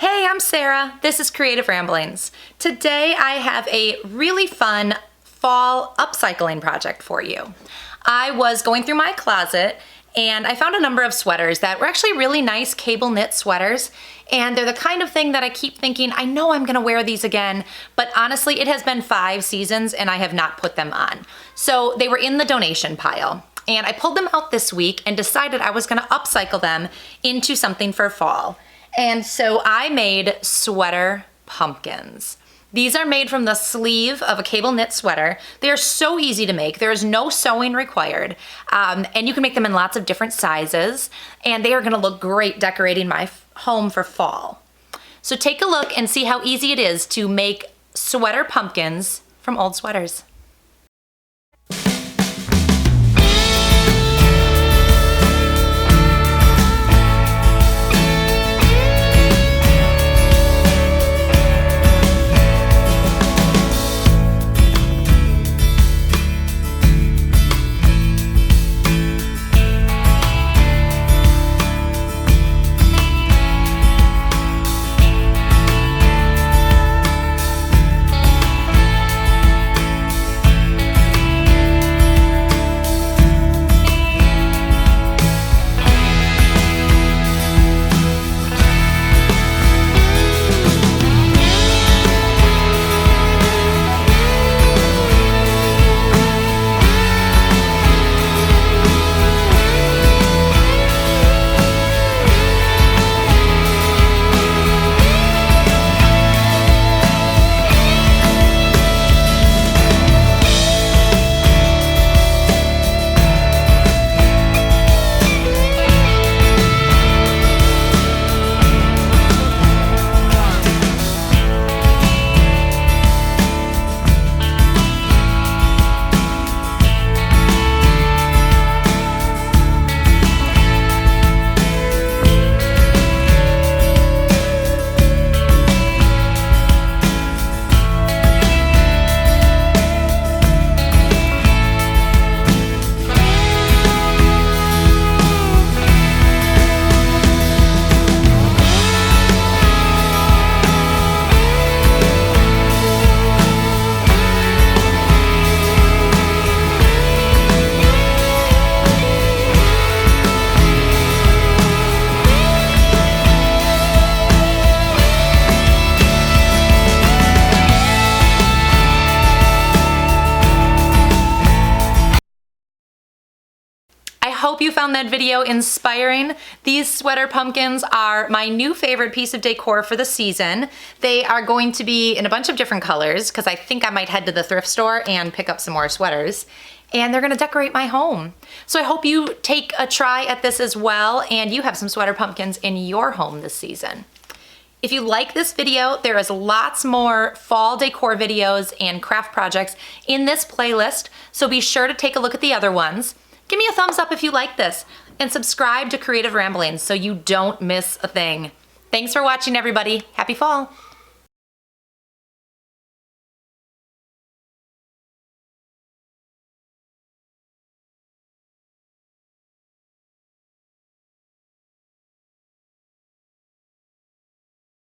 Hey, I'm Sarah. This is Creative Ramblings. Today I have a really fun fall upcycling project for you. I was going through my closet and I found a number of sweaters that were actually really nice cable knit sweaters, and they're the kind of thing that I keep thinking, I know I'm gonna wear these again, but honestly it has been 5 seasons and I have not put them on. So they were in the donation pile. And I pulled them out this week and decided I was gonna upcycle them into something for fall. And so I made sweater pumpkins. These are made from the sleeve of a cable knit sweater. They are so easy to make. There is no sewing required. And you can make them in lots of different sizes. And they are gonna look great decorating my home for fall. So take a look and see how easy it is to make sweater pumpkins from old sweaters. I hope you found that video inspiring. These sweater pumpkins are my new favorite piece of decor for the season. They are going to be in a bunch of different colors because I think I might head to the thrift store and pick up some more sweaters. And they're gonna decorate my home. So I hope you take a try at this as well and you have some sweater pumpkins in your home this season. If you like this video, there is lots more fall decor videos and craft projects in this playlist, so be sure to take a look at the other ones. Give me a thumbs up if you like this, and subscribe to Creative Ramblings so you don't miss a thing. Thanks for watching, everybody. Happy fall.